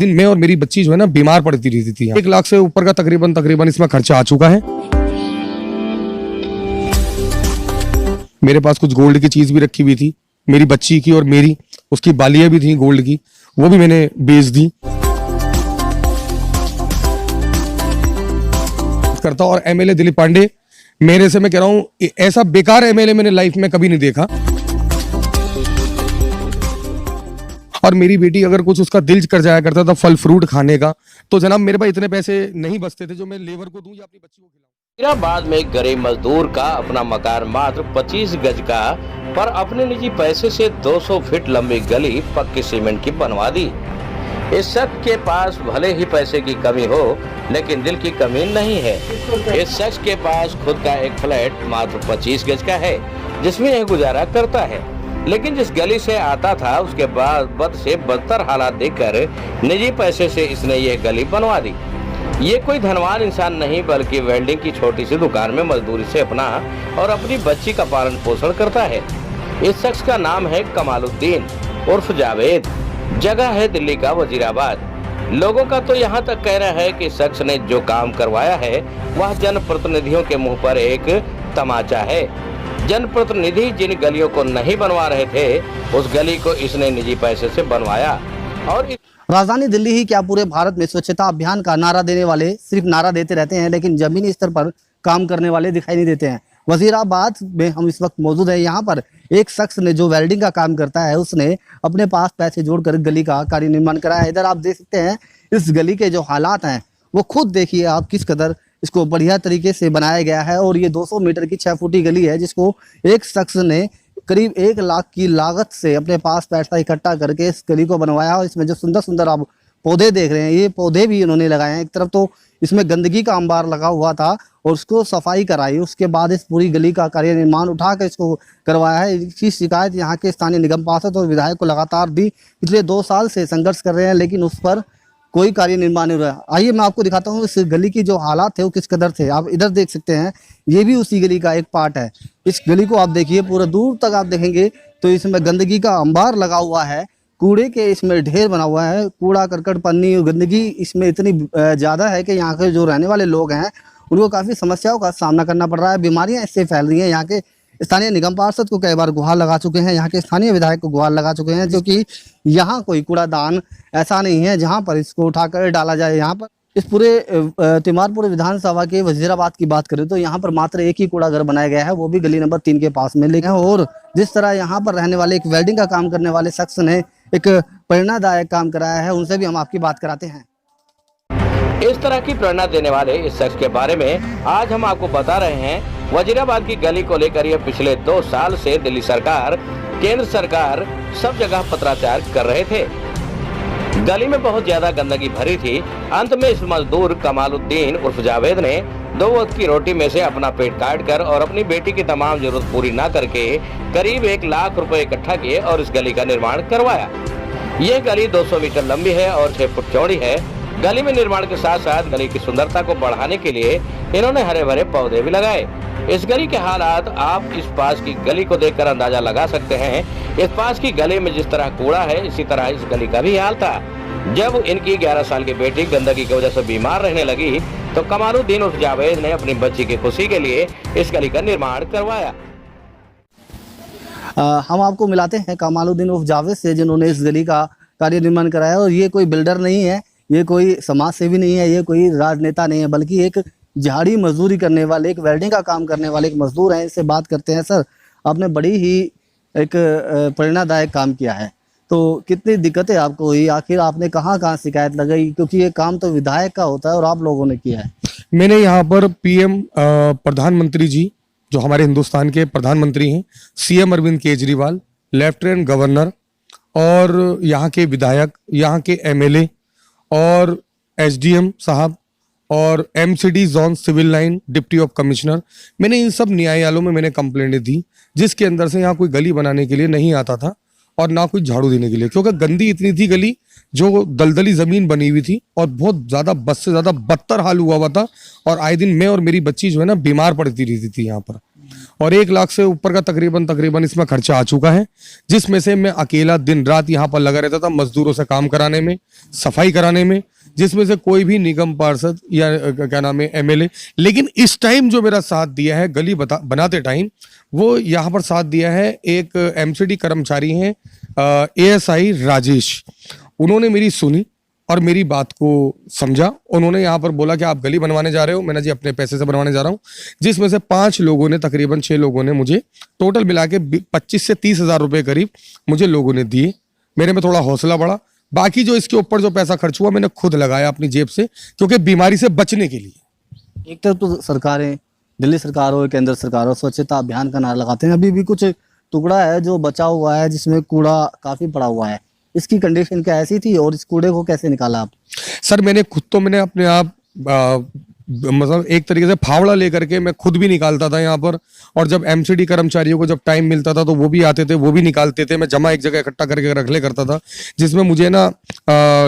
दिन मैं और मेरी बच्ची जो है ना बीमार पड़ती रहती थी। 1 लाख से ऊपर का तकरीबन इसमें खर्चा आ चुका है। मेरे पास कुछ गोल्ड की चीज भी रखी हुई थी, मेरी बच्ची की और मेरी, उसकी बालियां भी थी गोल्ड की, वो भी मैंने बेच दी करता। और एमएलए दिलीप पांडे मेरे से, मैं कह रहा हूं, ऐसा बेकार एमएलए मैंने लाइफ में कभी नहीं देखा। और मेरी बेटी अगर कुछ उसका दिल कर जाया करता था फल फ्रूट खाने का, तो जनाब मेरे पास इतने पैसे नहीं बचते थे जो मैं लेबर को दूं या अपनी बच्ची को खिलाऊं। वजीराबाद में गरीब मजदूर का अपना मकान मात्र 25 गज का, पर अपने निजी पैसे से 200 फीट लंबी गली पक्की सीमेंट की बनवा दी। इस शख्स के पास भले ही पैसे की कमी हो, लेकिन दिल की कमी नहीं है। इस शख्स के पास खुद का एक फ्लैट मात्र 25 गज का है, जिसमें यह गुजारा करता है। लेकिन जिस गली से आता था, उसके बाद बद से बदतर हालात देखकर निजी पैसे से इसने ये गली बनवा दी। ये कोई धनवान इंसान नहीं, बल्कि वेल्डिंग की छोटी सी दुकान में मजदूरी से अपना और अपनी बच्ची का पालन पोषण करता है। इस शख्स का नाम है कमालुद्दीन उर्फ जावेद। जगह है दिल्ली का वजीराबाद। लोगों का तो यहाँ तक कहना है कि शख्स ने जो काम करवाया है वह जनप्रतिनिधियों के मुंह पर एक तमाचा है। जनप्रतिनिधि जिन गलियों को नहीं बनवा रहे थे, उस गली को इसने निजी पैसे से बनवाया। और राजधानी दिल्ली ही क्या पूरे भारत में स्वच्छता अभियान का नारा देने वाले सिर्फ नारा देते रहते हैं, लेकिन जमीनी स्तर पर काम करने वाले दिखाई नहीं देते हैं। वजीराबाद में हम इस वक्त मौजूद हैं। यहाँ पर एक शख्स ने जो वेल्डिंग का काम करता है, उसने अपने पास पैसे जोड़कर गली का कार्य निर्माण कराया है। इधर आप देख सकते हैं इस गली के जो हालात हैं वो खुद देखिए आप, किस कदर इसको बढ़िया तरीके से बनाया गया है। और ये 200 मीटर की 6 फुटी गली है, जिसको एक शख्स ने करीब 1 लाख की लागत से अपने पास पैसा इकट्ठा करके इस गली को बनवाया। और इसमें जो सुंदर सुंदर आप पौधे देख रहे हैं, ये पौधे भी इन्होंने लगाए हैं। एक तरफ तो इसमें गंदगी का अंबार लगा हुआ था और उसको सफाई कराई, उसके बाद इस पूरी गली का कार्य निर्माण उठाकर इसको करवाया है। इसकी शिकायत यहाँ के स्थानीय निगम पार्षद और विधायक को लगातार दी। पिछले 2 साल से संघर्ष कर रहे हैं, लेकिन उस पर कोई कार्य निर्माण नहीं हो रहा। आइए मैं आपको दिखाता हूँ इस गली की जो हालात थे वो किस कदर थे। आप इधर देख सकते हैं, ये भी उसी गली का एक पार्ट है। इस गली को आप देखिए, पूरा दूर तक आप देखेंगे तो इसमें गंदगी का अंबार लगा हुआ है, कूड़े के इसमें ढेर बना हुआ है। कूड़ा करकट पन्नी गंदगी इसमें इतनी ज़्यादा है कि यहाँ के जो रहने वाले लोग हैं उनको काफ़ी समस्याओं का सामना करना पड़ रहा है। बीमारियाँ इससे फैल रही हैं। यहाँ के स्थानीय निगम पार्षद को कई बार गुहार लगा चुके हैं, यहाँ के स्थानीय विधायक को गुहार लगा चुके हैं, जो कि यहाँ कोई कूड़ादान ऐसा नहीं है जहाँ पर इसको उठाकर डाला जाए। यहाँ पर इस पूरे तिमारपुर विधानसभा के वजीराबाद की बात करें तो यहाँ पर मात्र एक ही कूड़ा घर बनाया गया है, वो भी गली नंबर 3 के पास में। लेकिन और जिस तरह यहाँ पर रहने वाले एक वेल्डिंग का काम करने वाले शख्स ने एक प्रेरणादायक काम कराया है, उनसे भी हम आपकी बात कराते हैं। इस तरह की प्रेरणा देने वाले इस शख्स के बारे में आज हम आपको बता रहे हैं। वजीराबाद की गली को लेकर ये पिछले 2 साल से दिल्ली सरकार, केंद्र सरकार सब जगह पत्राचार कर रहे थे। गली में बहुत ज्यादा गंदगी भरी थी। अंत में इस मजदूर कमालुद्दीन उर्फ जावेद ने 2 वक्त की रोटी में से अपना पेट काट कर और अपनी बेटी की तमाम जरूरत पूरी न करके करीब 1 लाख रुपए इकट्ठा किए और इस गली का निर्माण करवाया। ये गली 200 मीटर लंबी है और 6 फुट चौड़ी है। गली में निर्माण के साथ साथ गली की सुंदरता को बढ़ाने के लिए इन्होंने हरे भरे पौधे भी लगाए। इस गली के हालात आप इस पास की गली को देखकर अंदाजा लगा सकते हैं। इस पास की गली में जिस तरह कूड़ा है, इसी तरह इस गली का भी हाल था। जब इनकी 11 साल की बेटी गंदगी की वजह से बीमार रहने लगी, तो कमालुद्दीन उर्फ जावेद ने अपनी बच्ची की खुशी के लिए इस गली का निर्माण करवाया। हम आपको मिलाते हैं कमालुद्दीन उर्फ जावेद से, जिन्होंने इस गली का कार्य निर्माण कराया। और ये कोई बिल्डर नहीं है, ये कोई समाज सेवी नहीं है, ये कोई राजनेता नहीं है, बल्कि एक झाड़ी मजदूरी करने वाले, एक वेल्डिंग का काम करने वाले एक मजदूर हैं। इससे बात करते हैं। सर, आपने बड़ी ही एक प्रेरणादायक काम किया है, तो कितनी दिक्कतें आपको हुई? आखिर आपने कहाँ कहाँ शिकायत लगाई? क्योंकि ये काम तो विधायक का होता है और आप लोगों ने किया है। मैंने यहाँ पर पीएम प्रधानमंत्री जी, जो हमारे हिंदुस्तान के प्रधानमंत्री हैं, CM Arvind Kejriwal, lieutenant governor और यहाँ के विधायक, यहाँ के एमएलए और एसडीएम साहब और MCD zone civil line deputy of commissioner, मैंने इन सब न्यायालयों में मैंने कंप्लेंट दी, जिसके अंदर से यहाँ कोई गली बनाने के लिए नहीं आता था और ना कोई झाड़ू देने के लिए, क्योंकि गंदी इतनी थी गली, जो दलदली जमीन बनी हुई थी और बहुत ज्यादा बद से ज्यादा बदतर हाल हुआ था। और आए दिन मैं और मेरी बच्ची जो है ना बीमार पड़ती रहती थी यहाँ पर। और 1 लाख से ऊपर का तकरीबन इसमें खर्चा आ चुका है, जिसमें से मैं अकेला दिन रात यहाँ पर लगा रहता था मजदूरों से काम कराने में, सफाई कराने में, जिसमें से कोई भी निगम पार्षद या क्या नाम है एमएलए, लेकिन इस टाइम जो मेरा साथ दिया है गली बनाते टाइम, वो यहाँ पर साथ दिया है एक एमसीडी कर्मचारी हैं एएसआई राजेश। उन्होंने मेरी सुनी और मेरी बात को समझा। उन्होंने यहाँ पर बोला कि आप गली बनवाने जा रहे हो, मैंने जी अपने पैसे से बनवाने जा रहा हूँ, जिसमें से 5 लोगों ने, तकरीबन 6 लोगों ने मुझे टोटल मिला के 25 से 30 हज़ार रुपये करीब मुझे लोगों ने दिए। मेरे में थोड़ा हौसला बढ़ा। बाकी जो इसके ऊपर जो पैसा खर्च हुआ मैंने खुद लगाया अपनी जेब से, क्योंकि बीमारी से बचने के लिए। एक तरफ तो सरकारें, दिल्ली सरकार हो, केंद्र सरकार हो, स्वच्छता अभियान का नारा लगाते हैं, अभी भी कुछ टुकड़ा है जो बचा हुआ है जिसमें कूड़ा काफी पड़ा हुआ है। इसकी कंडीशन क्या ऐसी थी और इस कूड़े को कैसे निकाला आप? सर मैंने अपने आप मतलब एक तरीके से फावड़ा लेकर के मैं खुद भी निकालता था यहाँ पर, और जब एमसीडी कर्मचारियों को जब टाइम मिलता था तो वो भी आते थे, वो भी निकालते थे। मैं जमा एक जगह इकट्ठा करके रख ले करता था, जिसमें मुझे ना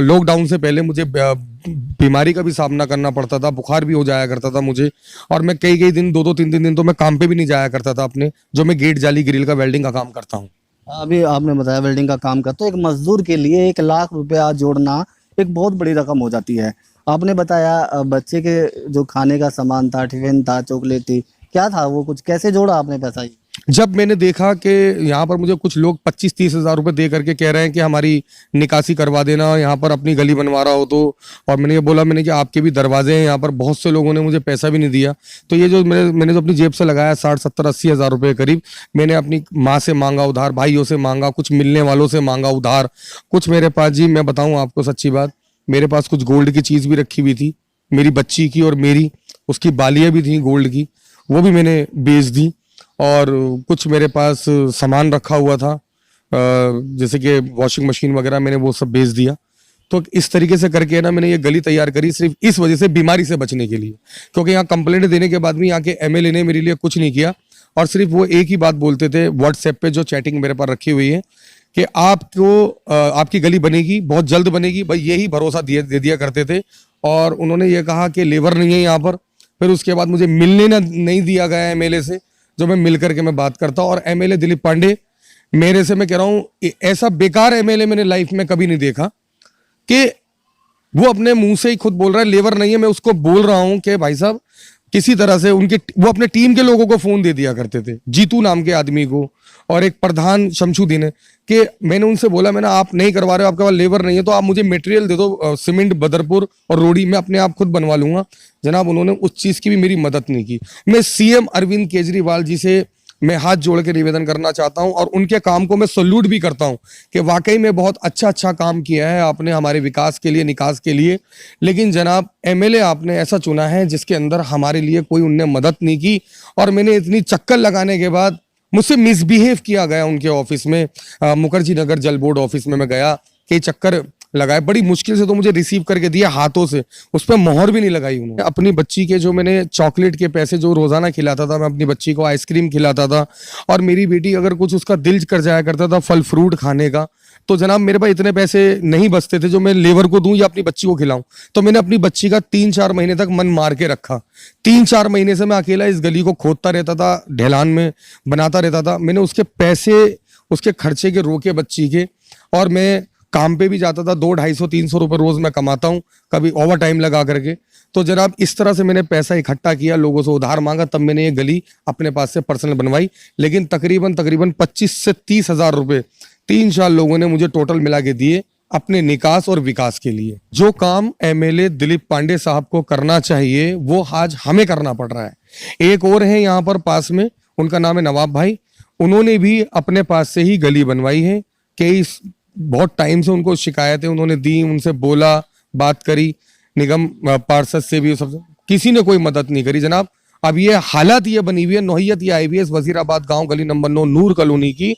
लॉकडाउन से पहले मुझे बीमारी का भी सामना करना पड़ता था, बुखार भी हो जाया करता था मुझे, और मैं कई दिन 2-2 3-3 दिन तो मैं काम पे भी नहीं जाया करता था अपने, जो मैं गेट जाली ग्रिल का वेल्डिंग का काम करता हूँ। अभी आपने बताया वेल्डिंग का काम करते हो, एक मजदूर के लिए 1 लाख रुपया जोड़ना एक बहुत बड़ी रकम हो जाती है। आपने बताया बच्चे के जो खाने का सामान था, टिफिन था, चॉकलेट थी, क्या था वो, कुछ कैसे जोड़ा आपने पैसा? ही जब मैंने देखा कि यहाँ पर मुझे कुछ लोग 25-30 हज़ार रुपये दे करके कह रहे हैं कि हमारी निकासी करवा देना, यहाँ पर अपनी गली बनवा रहा हो तो, और मैंने ये बोला मैंने कि आपके भी दरवाजे हैं यहाँ पर, बहुत से लोगों ने मुझे पैसा भी नहीं दिया। तो ये जो मैंने जो अपनी जेब से लगाया 60-70-80 हज़ार रुपये करीब, मैंने अपनी माँ से मांगा उधार, भाइयों से मांगा, कुछ मिलने वालों से मांगा उधार, कुछ मेरे पास, जी मैं बताऊँ आपको सच्ची बात, मेरे पास कुछ गोल्ड की चीज़ भी रखी हुई थी, मेरी बच्ची की और मेरी, उसकी बालियाँ भी थी गोल्ड की, वो भी मैंने बेच दी। और कुछ मेरे पास सामान रखा हुआ था जैसे कि वॉशिंग मशीन वगैरह, मैंने वो सब बेच दिया। तो इस तरीके से करके ना मैंने ये गली तैयार करी सिर्फ इस वजह से, बीमारी से बचने के लिए, क्योंकि यहाँ कंप्लेंट देने के बाद भी यहाँ के एमएलए ने मेरे लिए कुछ नहीं किया, और सिर्फ वो एक ही बात बोलते थे व्हाट्सएप पे, जो चैटिंग मेरे पास रखी हुई है, कि आपको आपकी गली बनेगी, बहुत जल्द बनेगी, भाई यही भरोसा दे दिया करते थे। और उन्होंने ये कहा कि लेबर नहीं है यहाँ पर। फिर उसके बाद मुझे मिलने नहीं दिया गया एमएलए से, जो मैं मिल करके मैं बात करता हूँ। और एमएलए दिलीप पांडे मेरे से, मैं कह रहा हूँ ऐसा बेकार एमएलए मैंने लाइफ में कभी नहीं देखा, कि वो अपने मुंह से ही खुद बोल रहा है लेबर नहीं है। मैं उसको बोल रहा हूँ कि भाई साहब किसी तरह से वो अपने टीम के लोगों को फोन दे दिया करते थे, जीतू नाम के आदमी को, और एक प्रधान शमशुद्दीन है, कि मैंने उनसे बोला, मैंने आप नहीं करवा रहे हो, आपके पास लेबर नहीं है, तो आप मुझे मटेरियल दे दो, सीमेंट बदरपुर और रोड़ी मैं अपने आप खुद बनवा लूंगा। जनाब उन्होंने उस चीज की भी मेरी मदद नहीं की। मैं सीएम अरविंद केजरीवाल जी से मैं हाथ जोड़ के निवेदन करना चाहता हूं, और उनके काम को मैं सल्यूट भी करता हूं कि वाकई में बहुत अच्छा काम किया है आपने हमारे विकास के लिए, निकास के लिए। लेकिन जनाब एमएलए आपने ऐसा चुना है जिसके अंदर हमारे लिए कोई उनने मदद नहीं की, और मैंने इतनी चक्कर लगाने के बाद मुझसे मिसबिहेव किया गया उनके ऑफिस में, मुखर्जी नगर जल बोर्ड ऑफिस में मैं गया, कई चक्कर लगाए, बड़ी मुश्किल से तो मुझे रिसीव करके दिया हाथों से, उस पर मोहर भी नहीं लगाई उन्होंने। अपनी बच्ची के जो मैंने चॉकलेट के पैसे जो रोजाना खिलाता था, मैं अपनी बच्ची को आइसक्रीम खिलाता था, और मेरी बेटी अगर कुछ उसका दिल कर जाया करता था फल फ्रूट खाने का, तो जनाब मेरे पास इतने पैसे नहीं बचते थे जो मैं लेबर को दूं या अपनी बच्ची को खिलाऊं। तो मैंने अपनी बच्ची का 3-4 महीने तक मन मार के रखा। 3-4 महीने से मैं अकेला इस गली को खोदता रहता था, ढलान में बनाता रहता था। मैंने उसके पैसे, उसके खर्चे के रोके बच्ची के, और मैं काम पे भी जाता था, 200-250-300 रुपए रोज मैं कमाता हूँ, कभी ओवर टाइम लगा करके। तो जनाब इस तरह से मैंने पैसा इकट्ठा किया, लोगों से उधार मांगा, तब मैंने ये गली अपने पास से पर्सनल बनवाई। लेकिन तकरीबन 25 से 30 हज़ार रुपए 3-4 लोगों ने मुझे टोटल मिला के दिए अपने निकास और विकास के लिए। जो काम एमएलए दिलीप पांडे साहब को करना चाहिए वो आज हमें करना पड़ रहा है। एक और है यहाँ पर पास में, उनका नाम है नवाब भाई, उन्होंने भी अपने पास से ही गली बनवाई है। कई बहुत टाइम से उनको शिकायतें उन्होंने दी, उनसे बोला, बात करी, निगम पार्षद से भी, सब किसी ने कोई मदद नहीं करी जनाब। अब ये हालत ये बनी हुई है, नौहियत ये आई हुई है वजीराबाद गांव गली नंबर 9 नूर कॉलोनी की,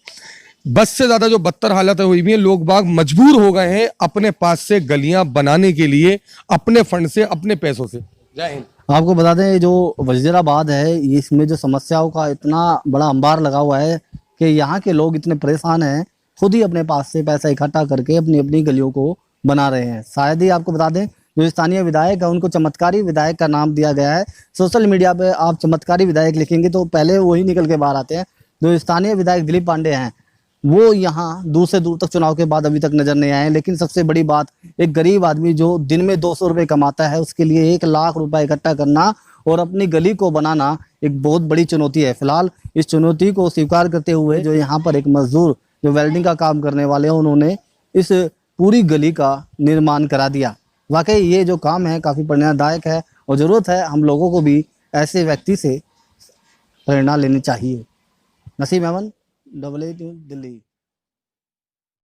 बस से ज्यादा जो बदतर हालत हुई हुई है। लोग बाग मजबूर हो गए हैं अपने पास से गलियां बनाने के लिए, अपने फंड से, अपने पैसों से। जय हिंद। आपको बता दें जो वजीराबाद है, इसमें जो समस्याओं का इतना बड़ा अंबार लगा हुआ है कि यहाँ के लोग इतने परेशान हैं, खुद ही अपने पास से पैसा इकट्ठा करके अपनी अपनी गलियों को बना रहे हैं। शायद ही आपको बता दें जो स्थानीय विधायक है उनको चमत्कारी विधायक का नाम दिया गया है। सोशल मीडिया पे आप चमत्कारी विधायक लिखेंगे तो पहले वही निकल के बाहर आते हैं। जो स्थानीय विधायक दिलीप पांडे हैं वो यहाँ दूर से दूर तक चुनाव के बाद अभी तक नजर नहीं आए। लेकिन सबसे बड़ी बात, एक गरीब आदमी जो दिन में 200 रुपये कमाता है उसके लिए 1 लाख रुपए इकट्ठा करना और अपनी गली को बनाना एक बहुत बड़ी चुनौती है। फिलहाल इस चुनौती को स्वीकार करते हुए जो यहाँ पर एक मजदूर जो वेल्डिंग का काम करने वाले हैं उन्होंने इस पूरी गली का निर्माण करा दिया। वाकई ये जो काम है काफ़ी प्रेरणादायक है और ज़रूरत है हम लोगों को भी ऐसे व्यक्ति से प्रेरणा लेनी चाहिए। Naseem Ahmed, AA news, Delhi.